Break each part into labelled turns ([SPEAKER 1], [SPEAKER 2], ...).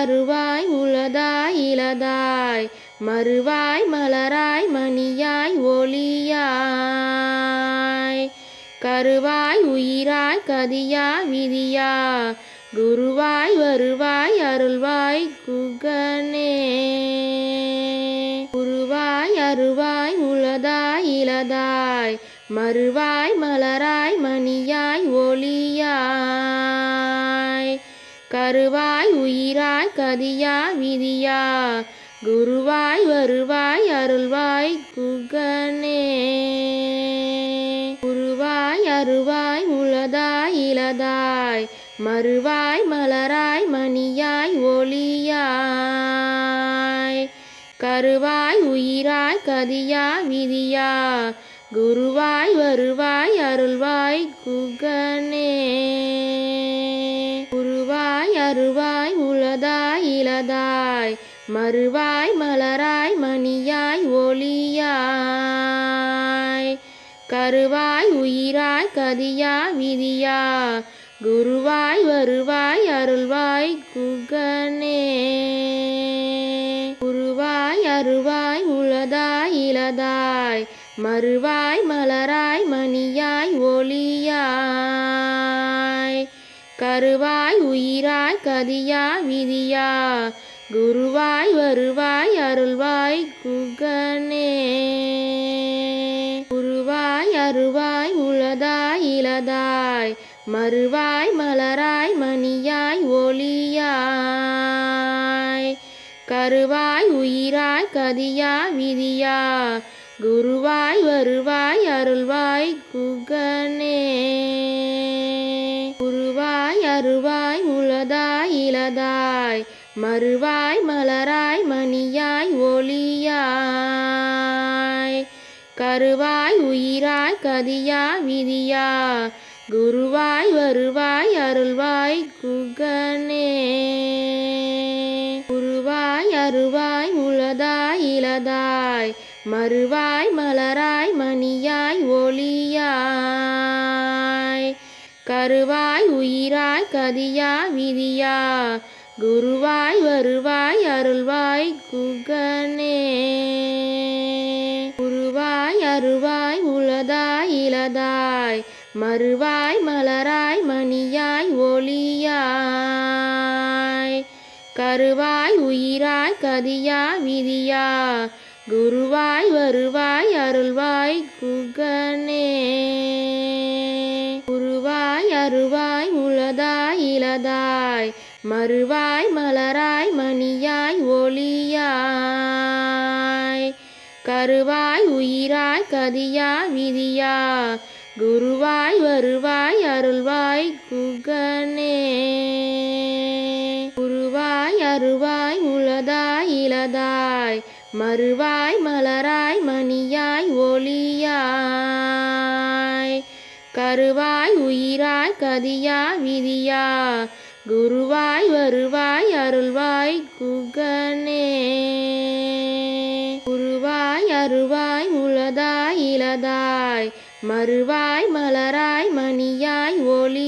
[SPEAKER 1] அருவாய் உளதாய் இலதாய் மறுவாய் மலராய் மணியாய் ஒளியாய் கருவாய் உயிராய் கதியா விதியா குருவாய் வருவாய் அருள்வாய் குகனே குருவாய் அருவாய் உளதாய் இலதாய் மறுவாய் மலராய் மணியாய் ஒளியாய் கருவாய் உயிராய் கதியா விதியா குருவாய் வருவாய் அருள்வாய் குகனே குருவாய் அருவாய் உளதாய் இலதாய் மறுவாய் மலராய் மணியாய் ஒளியாய் கருவாய் உயிராய் கதியா விதியா குருவாய் வருவாய் அருள்வாய் குகனே குருவாய் அருவாய் உளதாய் இலதாய் மறுவாய் மலராய் மணியாய் ஒளியாய் கருவாய் உயிராய் கதியா விதியா குருவாய் வருவாய் அருள்வாய் குகனே குருவாய் அருவாய் உளதாய் இலதாய் மறுவாய் மலராய் மணியாய் ஒளியாய் கருவாய் உயிராய் கதியா விதியா குருவாய் வருவாய் அருள்வாய் குகனே குருவாய் அருவாய் உளதாய் இலதாய் மறுவாய் மலராய் மணியாய் ஒளியாய் கருவாய் உயிராய் கதியா விதியா குருவாய் வருவாய் அருள்வாய் குகனே குருவாய் அருவாய் உளதாய் இலதாய் மறுவாய் மலராய் மணியாய் ஒளியாய் கருவாய் உயிராய் கதியா விதியா குருவாய் வருவாய் அருள்வாய் குகனே குருவாய் அருவாய் உளதாய் இலதாய் மறுவாய் மலராய் மணியாய் ஒளியாய் கருவாய் உயிராய் கதியா விதியா குருவாய் வருவாய் அருள்வாய் குகனே குருவாய் அருவாய் உளதாய் இலதாய் மறுவாய் மலராய் மணியாய் ஒளியாய் கருவாய் உயிராய் கதியா விதியா குருவாய் வருவாய் அருள்வாய் குகனே குருவாய் அருவாய் உளதாய் இலதாய் மறுவாய் மலராய் மணியாய் ஒளியாய் கருவாய் உயிராய் கதியா விதியா குருவாய் வருவாய் அருள்வாய் குகனே குருவாய் அருவாய் உளதாய் இலதாய் மறுவாய் மலராய் மணியாய் ஒளியாய் கருவாய் உயிராய் கதியா விதியா குருவாய் வருவாய் அருள்வாய் குகனே குருவாய் அருவாய் உளதாய் இலதாய் மறுவாய் மலராய் மணியாய் ஒளியாய்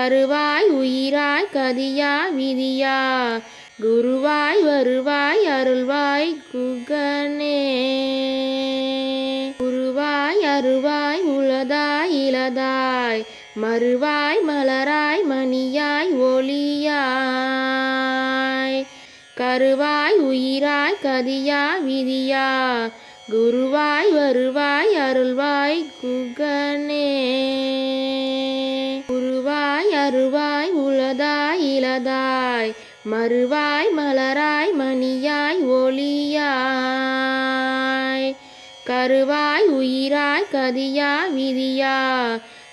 [SPEAKER 1] கருவாய் உயிராய் கதியா விதியா குருவாய் வருவாய் அருள்வாய் குகனே குருவாய் அருவாய் உளதாய் இலதாய் மறுவாய் மலராய் மணியாய் ஒளியாய் கருவாய் உயிராய் கதியா விதியா குருவாய் வருவாய் அருள்வாய் குகனே குருவாய் அருவாய் உளதாய் இலதாய் மறுவாய் மலராய் மணியாய் ஒளியாய் கருவாய் உயிராய் கதியா விதியா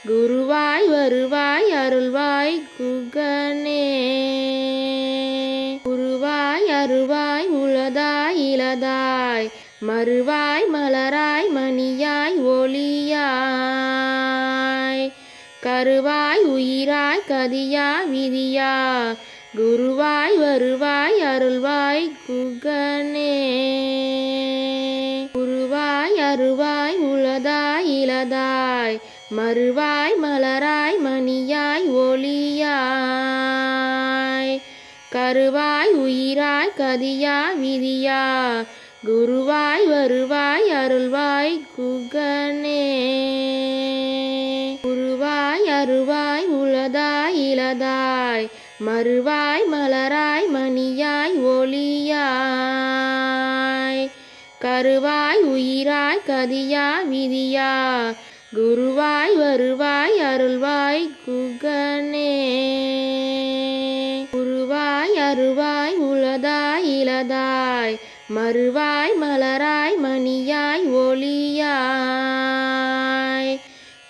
[SPEAKER 1] குருவாய் வருவாய் அருள்வாய் குகனே குருவாய் அருவாய் உளதாய் இலதாய் மறுவாய் மலராய் மணியாய் ஒளியாய் கருவாய் உயிராய் கதியா விதியா குருவாய் வருவாய் அருள்வாய் குகனே குருவாய் அருவாய் உளதாய் இலதாய் மறுவாய் மலராய் மணியாய் ஒளியாய் கருவாய் உயிராய் கதியா விதியா குருவாய் வருவாய் அருள்வாய் குகனே. உருவாய் அருவாய் உளதாய் இளதாய் மறுவாய் மலராய் மணியாய் ஒளியாய் கருவாய் உயிராய் கதியா விதியா குருவாய் வருவாய் அருள்வாய் குகனே. உருவாய் அருவாய் உளதாய் இளதாய் மறுவாய் மலராய் மணியாய் ஒளியாய்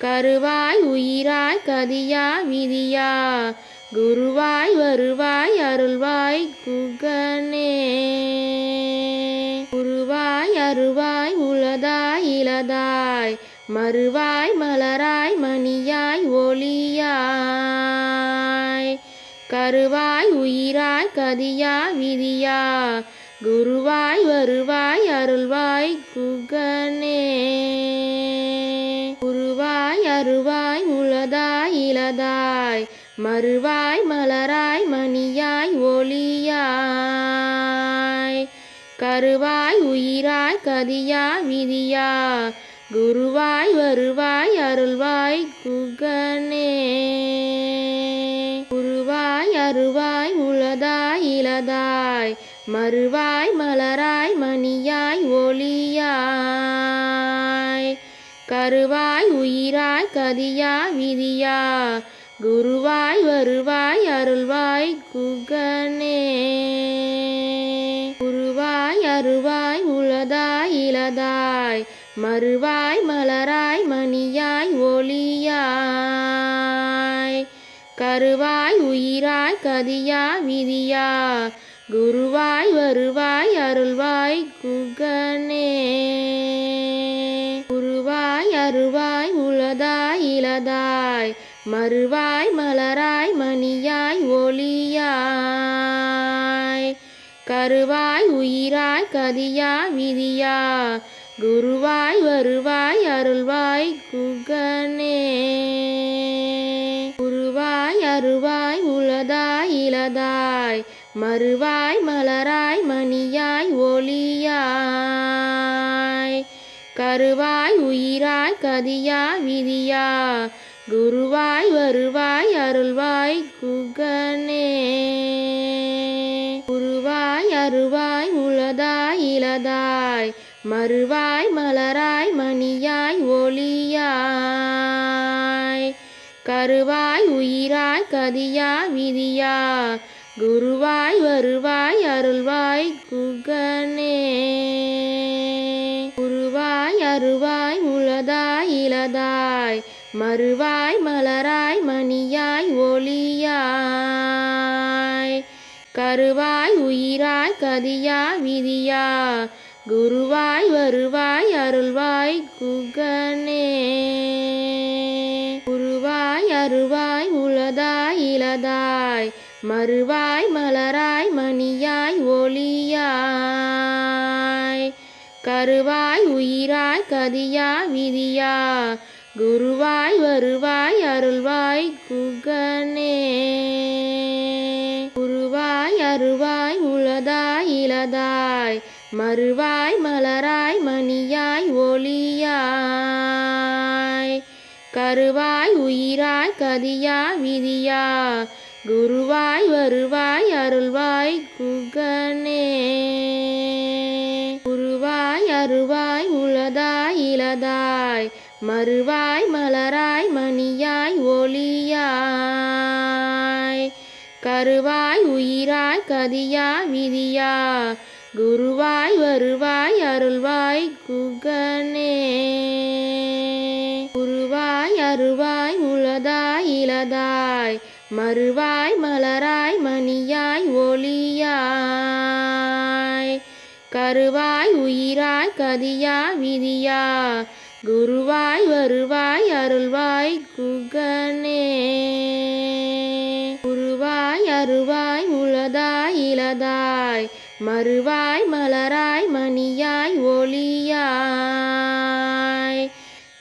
[SPEAKER 1] கருவாய் உயிராய் கதியா விதியா குருவாய் வருவாய் அருள்வாய் குகனே. உருவாய் அருவாய் உளதாய் இளதாய் மறுவாய் மலராய் மணியாய் ஒளியாய் கருவாய் உயிராய் கதியா விதியா குருவாய் வருவாய் அருள்வாய் குகனே. உருவாய் அருவாய் உளதாய் இளதாய் மறுவாய் மலராய் மணியாய் ஒளியாய் கருவாய் உயிராய் கதியா விதியா குருவாய் வருவாய் அருள்வாய் குகனே. உருவாய் அருவாய் உளதாய் இளதாய் மறுவாய் மலராய் மணியாய் ஒளியாய் கருவாய் உயிராய் கதியா விதியா குருவாய் வருவாய் அருள்வாய் குகனே. உருவாய் அருவாய் உளதாய் இளதாய் மறுவாய் மலராய் மணியாய் ஒளியாய் கருவாய் உயிராய் கதியா விதியா குருவாய் வருவாய் அருள்வாய் குகனே. உருவாய் அருவாய் உளதாய் இளதாய் மறுவாய் மலராய் மணியாய் ஒளியாய் கருவாய் உயிராய் கதியா விதியா குருவாய் வருவாய் அருள்வாய் குகனே. உருவாய் அருவாய் உளதாய் இளதாய் மறுவாய் மலராய் மணியாய் ஒளியாய் கருவாய் உயிராய் கதியா விதியா குருவாய் வருவாய் அருள்வாய் குகனே. உருவாய் அருவாய் உளதாய் இளதாய் மறுவாய் மலராய் மணியாய் ஒளியாய் கருவாய் உயிராய் கதியா விதியா குருவாய் வருவாய் அருள்வாய் குகனே. உருவாய் அருவாய் உளதாய் இளதாய் மறுவாய் மலராய் மணியாய் ஒளியாய் கருவாய் உயிராய் கதியா விதியா குருவாய் வருவாய் அருள்வாய் குகனே. உருவாய் அருவாய் உளதாய் இளதாய் மறுவாய் மலராய் மணியாய் ஒளியாய் கருவாய் உயிராய் கதியா விதியா குருவாய் வருவாய் அருள்வாய் குகனே. உருவாய் அருவாய் உளதாய் இளதாய் மறுவாய் மலராய் மணியாய் ஒளியாய் கருவாய் உயிராய் கதியா விதியா குருவாய் வருவாய் அருள்வாய் குகனே. உருவாய் அருவாய் உளதாய் இளதாய் மறுவாய் மலராய் மணியாய் ஒளியாய் கருவாய் உயிராய் கதியா விதியா குருவாய் வருவாய் அருள்வாய் குகனே. உருவாய் அருவாய் உளதாய் இளதாய் மறுவாய் மலராய் மணியாய் ஒளியாய் கருவாய் உயிராய் கதியா விதியா குருவாய் வருவாய் அருள்வாய் குகனே. உருவாய் அருவாய் உளதாய் இளதாய் மறுவாய் மலராய் மணியாய் ஒளியாய்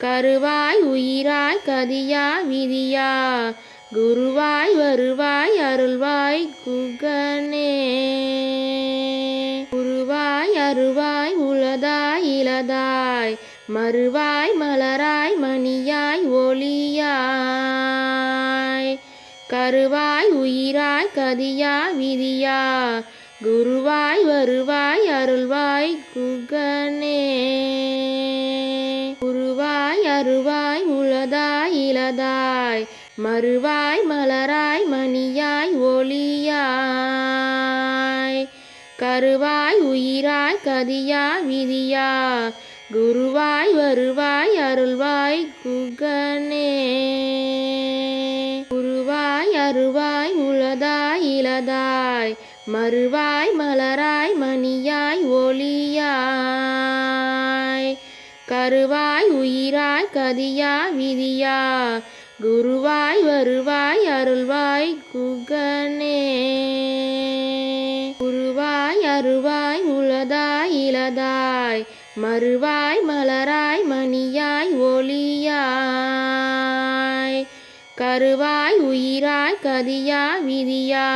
[SPEAKER 1] கருவாய் உயிராய் கதியா விதியா குருவாய் வருவாய் அருள்வாய் குகனே. உருவாய் அருவாய் உளதாய் இலதாய் மறுவாய் மலராய் மணியாய் ஒளியாய் கருவாய் உயிராய் கதியா விதியா குருவாய் வருவாய் அருள்வாய் குகனே. உருவாய் அருவாய் உளதாய் இலதாய் மறுவாய் மலராய் மணியாய் ஒளியாய் கருவாய் உயிராய் கதியா விதியா குருவாய் வருவாய் அருள்வாய் குகனே. உருவாய் அருவாய் உளதாய் இலதாய் மறுவாய் மலராய் மணியாய் ஒளியாய் கருவாய் உயிராய் கதியா விதியா குருவாய் வருவாய் அருள்வாய் குகனே. உருவாய் அருவாய் உளதாய் இலதாய் மறுவாய் மலராய் மணியாய் ஒளியாய் கருவாய் உயிராய் கதியா விதியா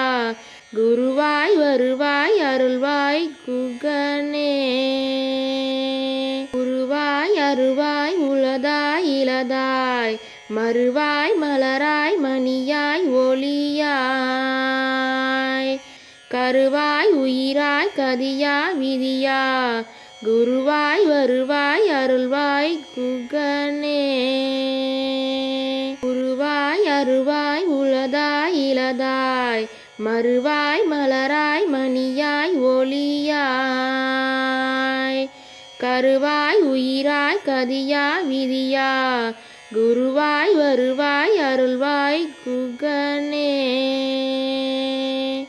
[SPEAKER 1] குருவாய் வருவாய் அருள்வாய் குகனே. உருவாய் அருவாய் உளதாய் இலதாய் மறுவாய் மலராய் மணியாய் ஒளியாய் கருவாய் உயிராய் கதியா விதியா குருவாய் வருவாய் அருள்வாய் குகனே. உருவாய் அருவாய் உளதாய் இலதாய் மறுவாய் மலராய் மணியாய் ஒளியாய் கருவாய் உயிராய் கதியா விதியா குருவாய் வருவாய் அருள்வாய் குகனே.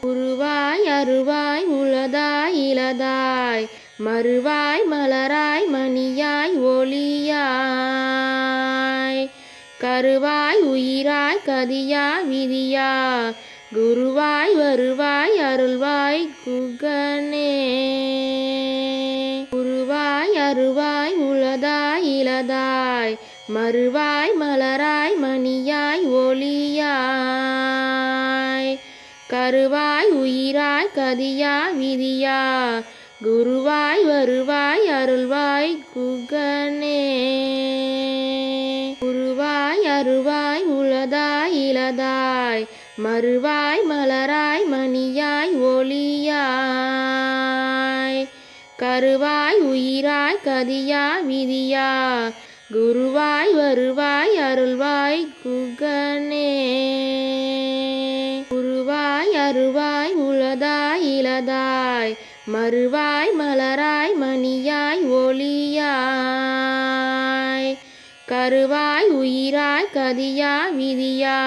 [SPEAKER 1] உருவாய் அருவாய் உளதாய் இலதாய் மறுவாய் மலராய் மணியாய் ஒளியாய் கருவாய் உயிராய் கதியா விதியா குருவாய் வருவாய் அருள்வாய் குகனே. உருவாய் அருவாய் உளதாய் இலதாய் மறுவாய் மலராய் மணியாய் ஒளியாய் கருவாய் உயிராய் கதியா விதியா குருவாய் வருவாய் அருள்வாய் குகனே. உருவாய் அருவாய் உளதாய் இலதாய் மறுவாய் மலராய் மணியாய் ஒளியாய் கருவாய் உயிராய் கதியா விதியா குருவாய் வருவாய் அருள்வாய் குகனே. உருவாய் அருவாய் உளதாய் இலதாய் மறுவாய் மலராய் மணியாய் ஒளியாய் கருவாய் உயிராய் கதியா விதியா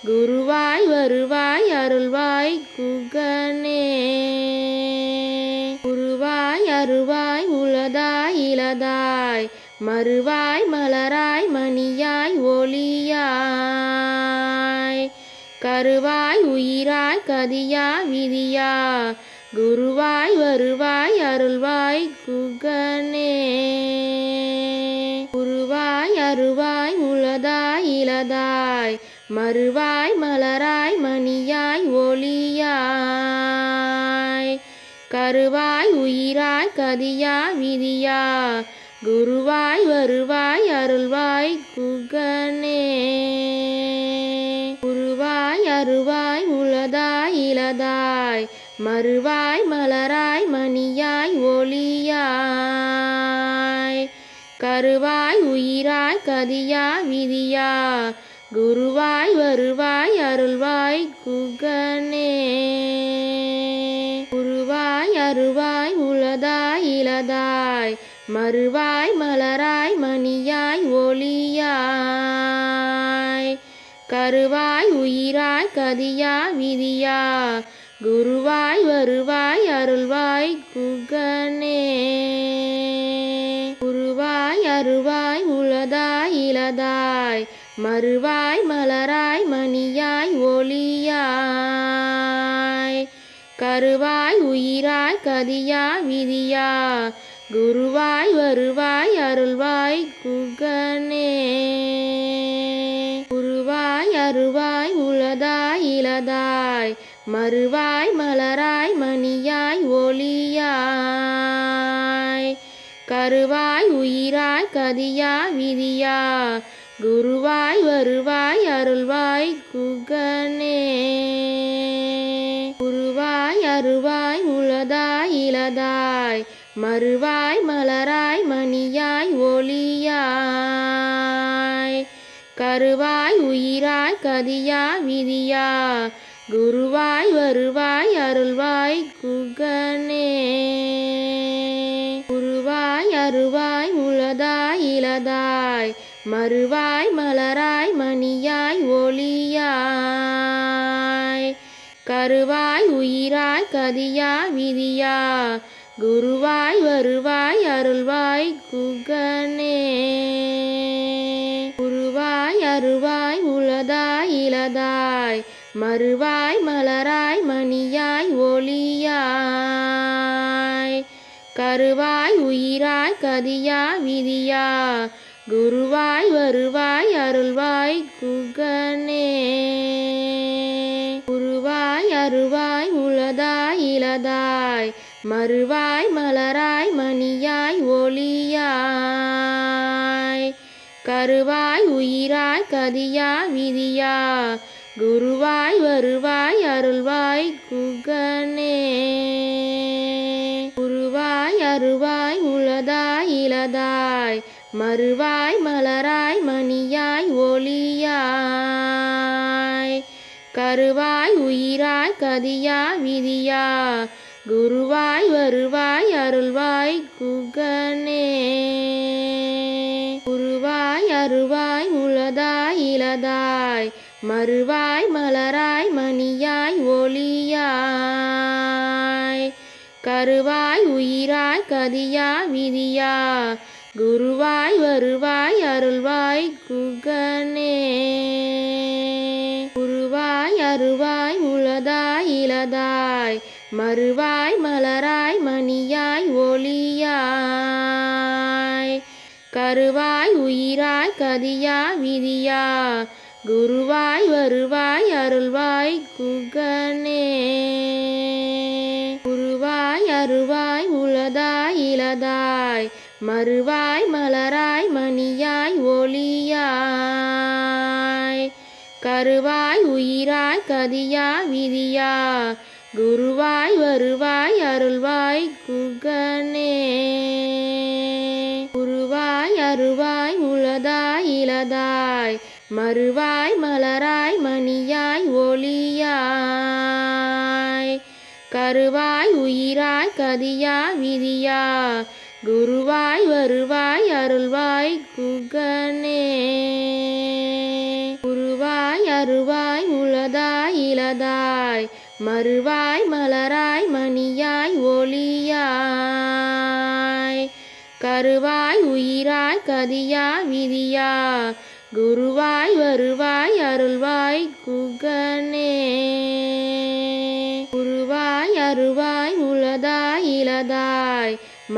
[SPEAKER 1] குருவாய் வருவாய் அருள்வாய் குகனே. உருவாய் அருவாய் உளதாய் இலதாய் மறுவாய் மலராய் மணியாய் ஒளியாய் கருவாய் உயிராய் கதியா விதியா குருவாய் வருவாய் அருள்வாய் குகனே. உருவாய் அருவாய் உளதாய் இலதாய் மறுவாய் மலராய் மணியாய் ஒளியாய் கருவாய் உயிராய் கதியா விதியா குருவாய் வருவாய் அருள்வாய் குகனே. உருவாய் அருவாய் உளதாய் இலதாய் மறுவாய் மலராய் மணியாய் ஒளியாய் கருவாய் உயிராய் கதியா விதியா குருவாய் வருவாய் அருள்வாய் குகனே. உருவாய் அருவாய் உளதாய் இலதாய் மறுவாய் மலராய் மணியாய் ஒளியாய் கருவாய் உயிராய் கதியா விதியா குருவாய் வருவாய் அருள்வாய் குகனே. உருவாய் அருவாய் உளதாய் இலதாய் மறுவாய் மலராய் மணியாய் ஒளியாய் கருவாய் உயிராய் கதியா விதியா குருவாய் வருவாய் அருள்வாய் குகனே. உருவாய் அருவாய் உளதாய் இலதாய் மறுவாய் மலராய் மணியாய் ஒளியாய் கருவாய் உயிராய் கதியா விதியா குருவாய் வருவாய் அருள்வாய் குகனே உருவாய் அருவாய் உளதாய் இலதாய் மறுவாய் மலராய் மணியாய் ஒளியாய் கருவாய் உயிராய் கதியா விதியா குருவாய் வருவாய் அருள்வாய் குகனே உருவாய் அருவாய் உளதாய் இலதாய் மறுவாய் மலராய் மணியாய் ஒளியாய் கருவாய் உயிராய் கதியா விதியா குருவாய் வருவாய் அருள்வாய் குகனே உருவாய் அருவாய் உளதாய் இலதாய் மறுவாய் மலராய் மணியாய் ஒளியாய் கருவாய் உயிராய் கதியா விதியா குருவாய் வருவாய் அருள்வாய் குகனே உருவாய் அருவாய் உளதாய் இலதாய் மறுவாய் மலராய் மணியாய் ஒளியாய் கருவாய் உயிராய் கதியா விதியா குருவாய் வருவாய் அருள்வாய் குகனே உருவாய் அருவாய் உளதாய் இலதாய் மறுவாய் மலராய் மணியாய் ஒளியாய் கருவாய் உயிராய் கதியா விதியா குருவாய் வருவாய் அருள்வாய் குகனே உருவாய் அருவாய் உளதாய் இலதாய் மறுவாய் மலராய் மணியாய் ஒளியாய் கருவாய் உயிராய் கதியா விதியா குருவாய் வருவாய் அருள்வாய் குகனே உருவாய் அருவாய் உளதாய் இலதாய் மறுவாய் மலராய் மணியாய் ஒளியாய் கருவாய் உயிராய் கதியா விதியா குருவாய் வருவாய் அருள்வாய் குகனே உருவாய் அருவாய் உளதாய் இலதாய் மறுவாய் மலராய் மணியாய் ஒளியாய் கருவாய் உயிராய் கதியா விதியா குருவாய் வருவாய் அருள்வாய் குகனே உருவாய் அருவாய் உளதாய் இலதாய் மறுவாய் மலராய் மணியாய் ஒளியாய் கருவாய் உயிராய் கதியா விதியா குருவாய் வருவாய் அருள்வாய் குகனே உருவாய் அருவாய் உளதாய் இலதாய் மறுவாய் மலராய் மணியாய் ஒளியாய் கருவாய் உயிராய் கதியா விதியா குருவாய் வருவாய் அருள்வாய் குகனே உருவாய் அருவாய் உளதாய் இலதாய்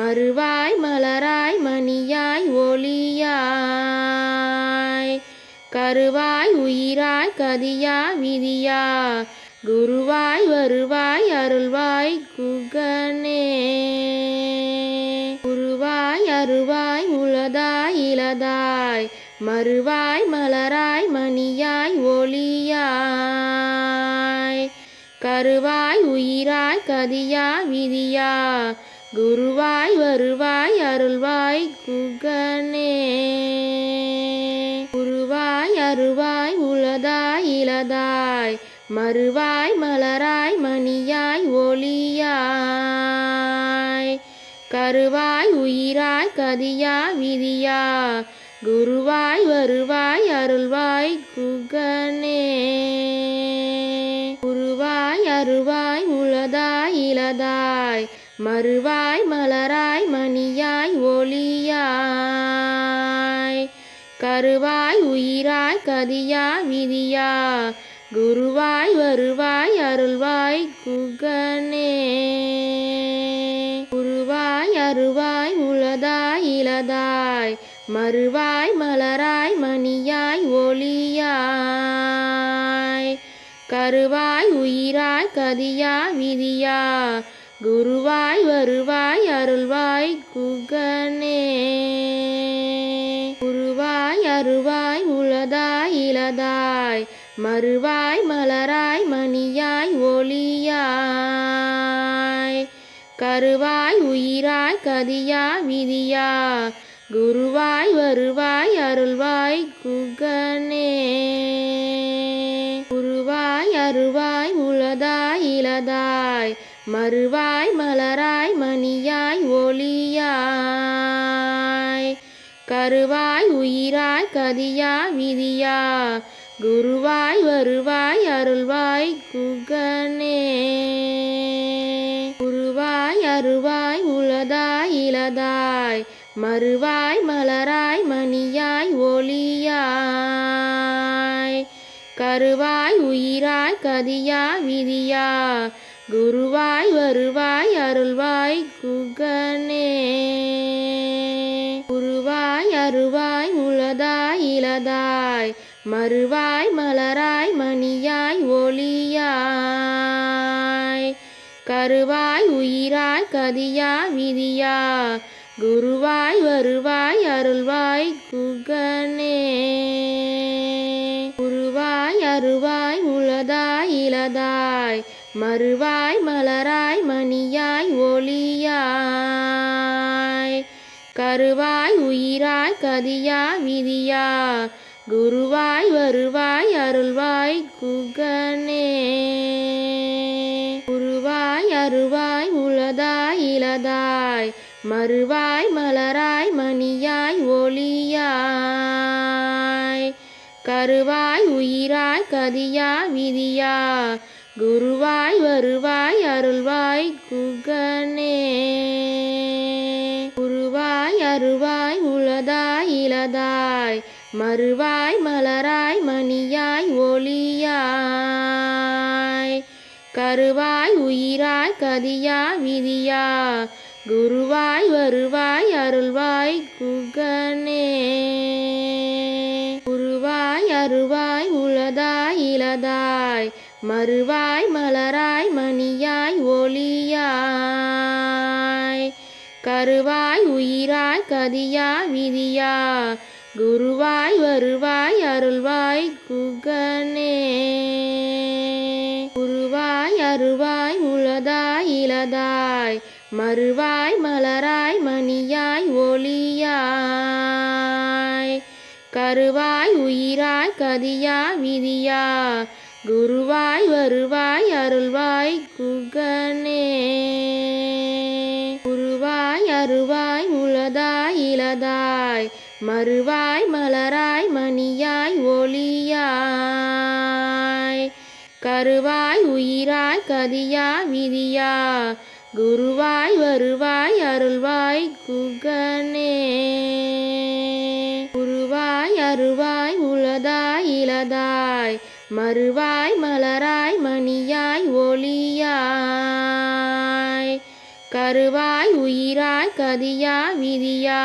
[SPEAKER 1] மறுவாய் மலராய் மணியாய் ஒளியாய் கருவாய் உயிராய் கதியா விதியா குருவாய் வருவாய் அருள்வாய் குகனே உருவாய் அருவாய் உளதாய் இலதாய் மறுவாய் மலராய் மணியாய் ஒளியாய் கருவாய் உயிராய் கதியா விதியா குருவாய் வருவாய் அருள்வாய் குகனே உருவாய் அருவாய் உளதாய் இலதாய் மறுவாய் மலராய் மணியாய் ஒளியாய் கருவாய் உயிராய் கதியா விதியா குருவாய் வருவாய் அருள்வாய் குகனே உருவாய் அருவாய் உளதாய் இலதாய் மறுவாய் மலராய் மணியாய் ஒளியாய் கருவாய் உயிராய் கதியா விதியா குருவாய் வருவாய் அருள்வாய் குகனே உருவாய் அருவாய் உளதாய் இலதாய் மறுவாய் மலராய் மணியாய் ஒளியாய் கருவாய் உயிராய் கதியா விதியா குருவாய் வருவாய் அருள்வாய் குகனே. உருவாய் அருவாய் உளதாய் இலதாய் மறுவாய் மலராய் மணியாய் ஒளியாய் கருவாய் உயிராய் கதியா விதியா குருவாய் வருவாய் அருள்வாய் குகனே. உருவாய் அருவாய் உளதாய் இலதாய் மறுவாய் மலராய் மணியாய் ஒளியாய் கருவாய் உயிராய் கதியா விதியா குருவாய் வருவாய் அருள்வாய் குகனே. உருவாய் அருவாய் உளதாய் இலதாய் மறுவாய் மலராய் மணியாய் ஒளியாய் கருவாய் உயிராய் கதியா விதியா குருவாய் வருவாய் அருள்வாய் குகனே. உருவாய் அருவாய் உளதாய் இலதாய் மறுவாய் மலராய் மணியாய் ஒளியாய் கருவாய் உயிராய் கதியா விதியா குருவாய் வருவாய் அருள்வாய் குகனே. உருவாய் அருவாய் உளதாய் இலதாய் மறுவாய் மலராய் மணியாய் ஒளியாய் கருவாய் உயிராய் கதியா விதியா குருவாய் வருவாய் அருள்வாய் குகனே. உருவாய் அருவாய் உளதாய் இலதாய் மறுவாய் மலராய் மணியாய் ஒளியாய் கருவாய் உயிராய் கதியா விதியா குருவாய் வருவாய் அருள்வாய் குகனே. உருவாய் அருவாய் உளதாய் இலதாய் மறுவாய் மலராய் மணியாய் ஒளியாய் கருவாய் உயிராய் கதியா விதியா குருவாய் வருவாய் அருள்வாய் குகனே. உருவாய் அருவாய் உளதாய் இலதாய் மறுவாய் மலராய் மணியாய் ஒளியாய் கருவாய் உயிராய் கதியா விதியா குருவாய் வருவாய் அருள்வாய் குகனே. உருவாய் அருவாய் உளதாய் இலதாய் மறுவாய் மலராய் மணியாய் ஒளியாய் கருவாய் உயிராய் கதியா விதியா குருவாய் வருவாய் அருள்வாய் குகனே. உருவாய் அருவாய் உளதாய் இலதாய் மறுவாய் மலராய் மணியாய் ஒளியாய் கருவாய் உயிராய் கதியா விதியா குருவாய் வருவாய் அருள்வாய் குகனே. உருவாய் அருவாய் உளதாய் இலதாய் மறுவாய் மலராய் மணியாய் ஒளியாய் கருவாய் உயிராய் கதியா விதியா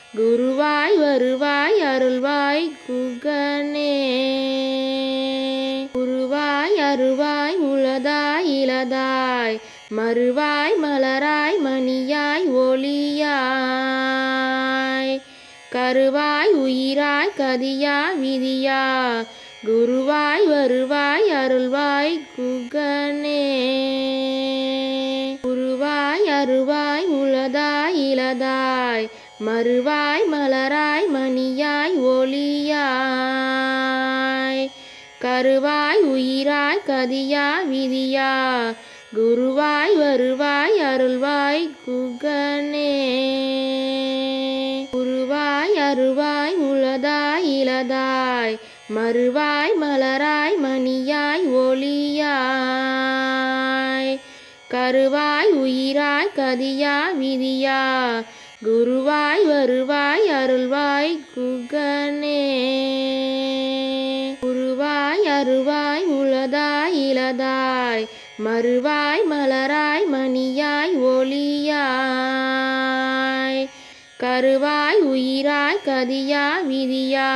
[SPEAKER 1] குருவாய் வருவாய் அருள்வாய் குகனே. உருவாய் அருவாய் உளதாய் இலதாய் மறுவாய் மலராய் மணியாய் ஒளியாய் கருவாய் உயிராய் கதியா விதியா குருவாய் வருவாய் அருள்வாய் குகனே. உருவாய் அருவாய் உளதாய் இலதாய் மறுவாய் மலராய் மணியாய் ஒளியாய் கருவாய் உயிராய் கதியா விதியா குருவாய் வருவாய் அருள்வாய் குகனே. உருவாய் அருவாய் உளதாய் இலதாய் மறுவாய் மலராய் மணியாய் ஒளியாய் கருவாய் உயிராய் கதியா விதியா குருவாய் வருவாய் அருள்வாய் குகனே. உருவாய் அருவாய் உளதாய் இலதாய் மறுவாய் மலராய் மணியாய் ஒளியாய் கருவாய் உயிராய் கதியா விதியா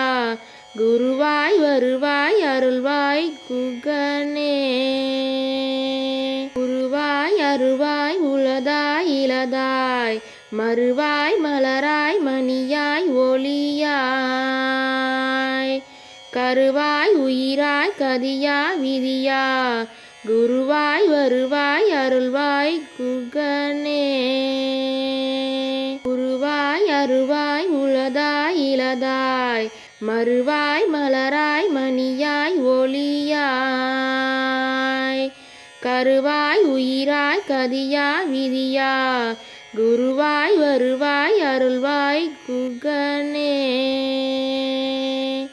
[SPEAKER 1] குருவாய் வருவாய் அருள்வாய் குகனே. உருவாய் அருவாய் உளதாய் இலதாய் மறுவாய் மலராய் மணியாய் ஒளியாய் கருவாய் உயிராய் கதியா விதியா குருவாய் வருவாய் அருள்வாய் குகனே. உருவாய் அருவாய் உளதாய் இலதாய் மறுவாய் மலராய் மணியாய் ஒளியாய் கருவாய் உயிராய் கதியா விதியா குருவாய் வருவாய் அருள்வாய் குகனே.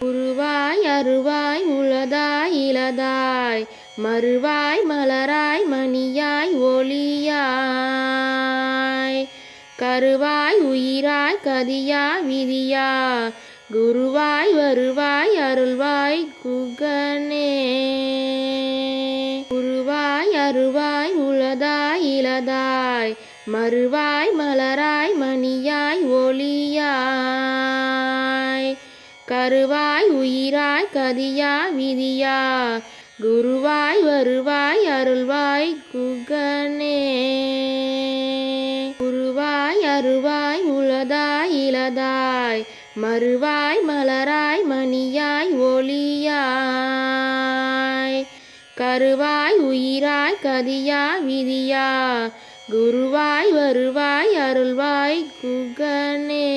[SPEAKER 1] உருவாய் அருவாய் உளதாய் இலதாய் மறுவாய் மலராய் மணியாய் ஒளியாய் கருவாய் உயிராய் கதியா விதியா குருவாய் வருவாய் அருள்வாய் குகனே. உருவாய் அருவாய் உளதாய் இலதாய் மறுவாய் மலராய் மணியாய் ஒளியாய் கருவாய் உயிராய் கதியா விதியா குருவாய் வருவாய் அருள்வாய் குகனே. உருவாய் அருவாய் உளதாய் இலதாய் மறுவாய் மலராய் மணியாய் ஒளியாய் கருவாய் உயிராய் கதியா விதியா குருவாய் வருவாய் அருள்வாய் குகனே.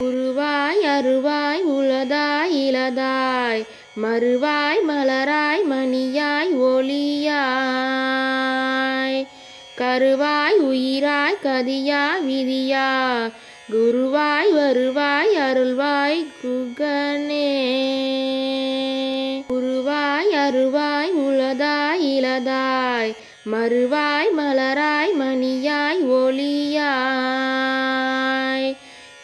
[SPEAKER 1] உருவாய் அருவாய் உளதாய் இலதாய் மறுவாய் மலராய் மணியாய் ஒளியாய் கருவாய் உயிராய் கதியா விதியா குருவாய் வருவாய் அருள்வாய் குகனே. உருவாய் அருவாய் உளதாய் இலதாய் மறுவாய் மலராய் மணியாய் ஒளியாய்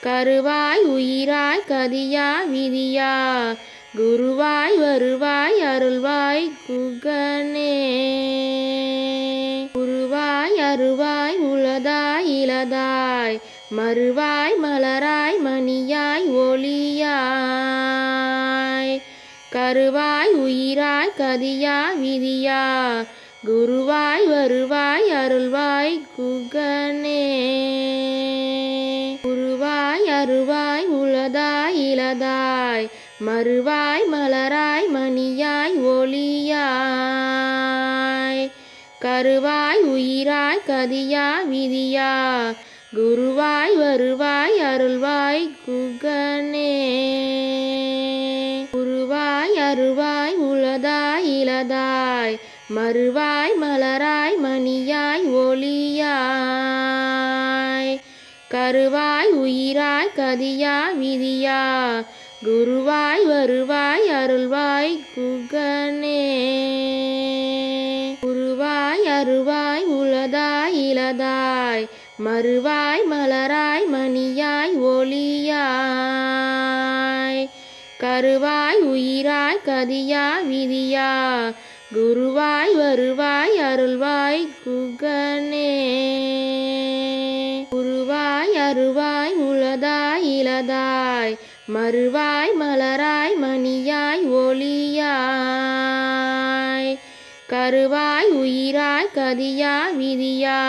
[SPEAKER 1] கருவாய் உயிராய் கதியா விதியா குருவாய் வருவாய் அருள்வாய் குகனே. உருவாய் அருவாய் உளதாய் இலதாய் மறுவாய் மலராய் மணியாய் ஒளியாய் கருவாய் உயிராய் கதியா விதியா குருவாய் வருவாய் அருள்வாய் குகனே. உருவாய் அருவாய் உளதாய் இலதாய் மறுவாய் மலராய் மணியாய் ஒளியாய் கருவாய் உயிராய் கதியா விதியா குருவாய் வருவாய் அருள்வாய் குகனே. உருவாய் அருவாய் உளதாய் இலதாய் மறுவாய் மலராய் மணியாய் ஒளியாய் கருவாய் உயிராய் கதியா விதியா குருவாய் வருவாய் அருள்வாய் குகனே. உருவாய் அருவாய் உளதாய் இலதாய் மறுவாய் மலராய் மணியாய் ஒளியாய் கருவாய் உயிராய் கதியா விதியா குருவாய் வருவாய் அருள்வாய் குகனே. உருவாய் அருவாய் உளதாய் இலதாய் மறுவாய் மலராய் மணியாய் ஒளியாய் கருவாய் உயிராய் கதியா விதியா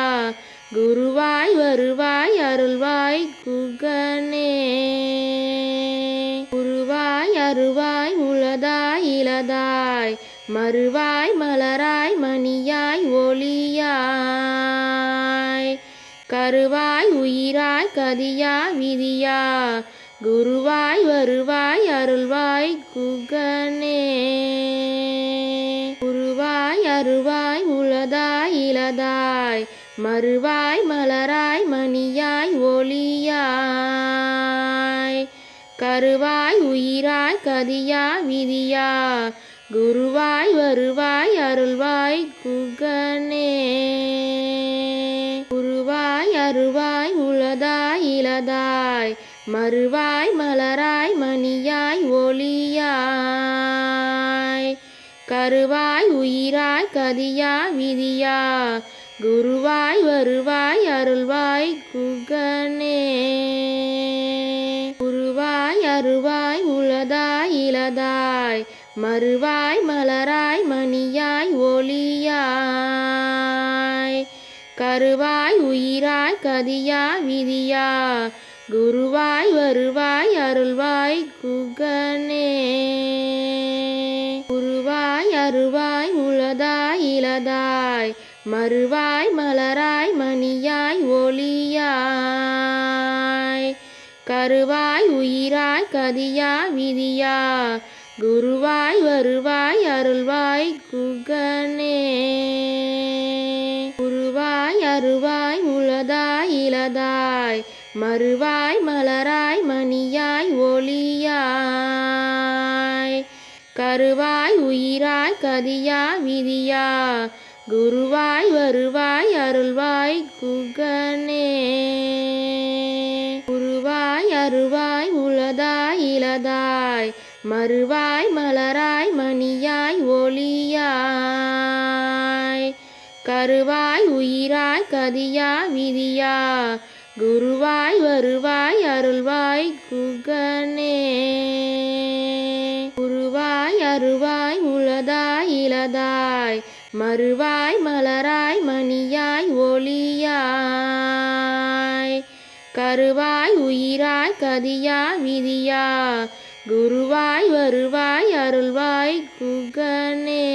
[SPEAKER 1] குருவாய் வருவாய் அருள்வாய் குகனே. உருவாய் அருவாய் உளதாய் இலதாய் மறுவாய் மலராய் மணியாய் ஒளியாய் கருவாய் உயிராய் கதியா விதியா குருவாய் வருவாய் அருள்வாய் குகனே. உருவாய் அருவாய் உளதாய் இலதாய் மறுவாய் மலராய் மணியாய் ஒளியாய் கருவாய் உயிராய் கதியா விதியா குருவாய் வருவாய் அருள்வாய் குகனே. உருவாய் அருவாய் உளதாய் இலதாய் மறுவாய் மலராய் மணியாய் ஒளியாய் கருவாய் உயிராய் கதியா விதியா குருவாய் வருவாய் அருள்வாய் குகனே. உருவாய் அருவாய் உளதாய் இலதாய் மறுவாய் மலராய் மணியாய் ஒளியாய் கருவாய் உயிராய் கதியா விதியா குருவாய் வருவாய் அருள்வாய் குகனே உருவாய் அருவாய் உளதாய் இலதாய் மறுவாய் மலராய் மணியாய் ஒளியாய் கருவாய் உயிராய் கதியா விதியா குருவாய் வருவாய் அருள்வாய் குகனே உருவாய் அருவாய் உளதாய் இலதாய் மறுவாய் மலராய் மணியாய் ஒளியாய் கருவாய் உயிராய் கதியா விதியா குருவாய் வருவாய் அருள்வாய் குகனே உருவாய் அருவாய் உளதாய் இலதாய் மறுவாய் மலராய் மணியாய் ஒளியாய் கருவாய் உயிராய் கதியா விதியா குருவாய் வருவாய் அருள்வாய் குகனே உருவாய் அருவாய் உளதாய் இலதாய் மறுவாய் மலராய் மணியாய் ஒளியாய் கருவாய் உயிராய் கதியா விதியா குருவாய் வருவாய் அருள்வாய் குகனே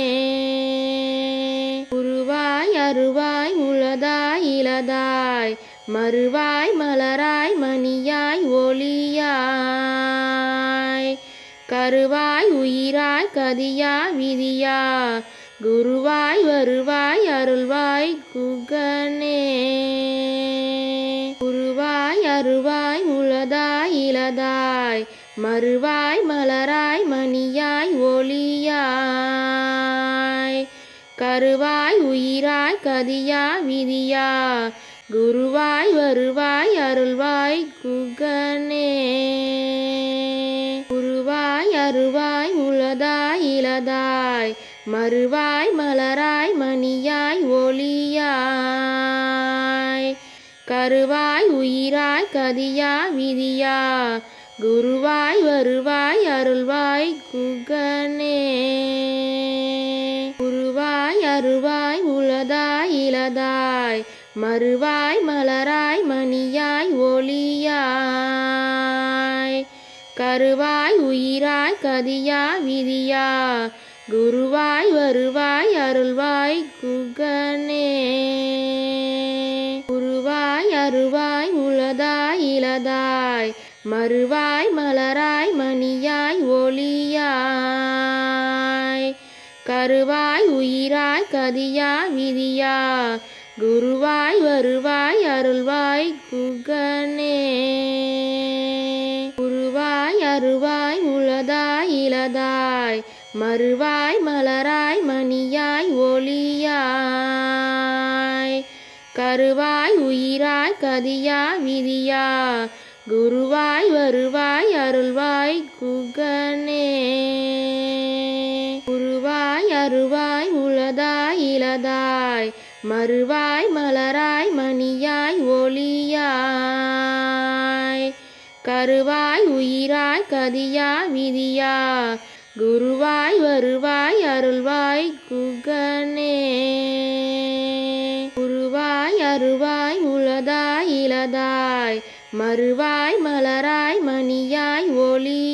[SPEAKER 1] உருவாய் அருவாய் உளதாய் இலதாய் மறுவாய் மலராய் மணியாய் ஒளியாய் கருவாய் உயிராய் கதியா விதியா குருவாய் வருவாய் அருள்வாய் குகனே உருவாய் அருவாய் உளதாய் இலதாய் மறுவாய் மலராய் மணியாய் ஒளியாய் கருவாய் உயிராய் கதியா விதியா குருவாய் வருவாய் அருள்வாய் குகனே உருவாய் அருவாய் உளதாய் இலதாய் மறுவாய் மலராய் மணியாய் ஒளியாய் கருவாய் உயிராய் கதியா விதியா குருவாய் வருவாய் அருள்வாய் குகனே உருவாய் அருவாய் உளதாய் இலதாய் மறுவாய் மலராய் மணியாய் ஒளியாய் கருவாய் உயிராய் கதியா விதியா குருவாய் வருவாய் அருள்வாய் குகனே உருவாய் அருவாய் உளதாய் இலதாய் மறுவாய் மலராய் மணியாய் ஒளியாய் கருவாய் உயிராய் கதியா விதியா குருவாய் வருவாய் அருள்வாய் குகனே உருவாய் அருவாய் உளதாய் இலதாய் மறுவாய் மலராய் மணியாய் ஒளியாய் கருவாய் உயிராய் கதியா விதியா குருவாய் வருவாய் அருள்வாய் குகனே உருவாய் அருவாய் உளதாய் இலதாய் மறுவாய் மலராய் மணியாய் ஒளியாய் கருவாய் உயிராய் கதியா விதியா குருவாய் வருவாய் அருள்வாய் குகனே உருவாய் அருவாய் உளதாய் இலதாய் மறுவாய் மலராய் மணியாய் ஒளியாய்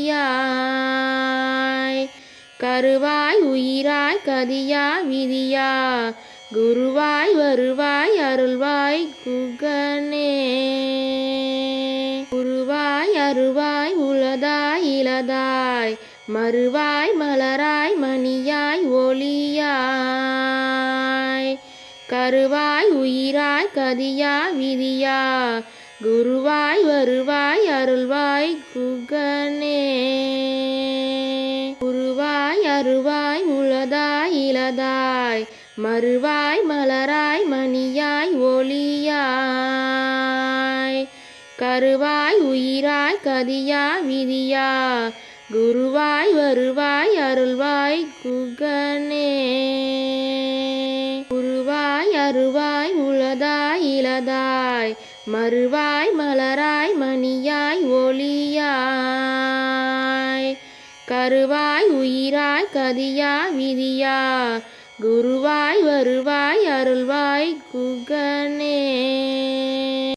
[SPEAKER 1] கருவாய் உயிராய் கதியா விதியா குருவாய் வருவாய் அருள்வாய் குகனே உருவாய் அருவாய் உளதாய் இலதாய் மறுவாய் மலராய் மணியாய் ஒளியாய் கருவாய் உயிராய் கதியா விதியா குருவாய் வருவாய் அருள்வாய் குகனே உருவாய் அருவாய் உளதாய் இலதாய் மறுவாய் மலராய் மணியாய் ஒளியாய் கருவாய் உயிராய் கதியா விதியா குருவாய் வருவாய் அருள்வாய் குகனே உருவாய் அருவாய் உளதாய் இலதாய் மறுவாய் மலராய் மணியாய் ஒளியாய் கருவாய் உயிராய் கதியா விதியா குருவாய் வருவாய் அருள்வாய் குகனே.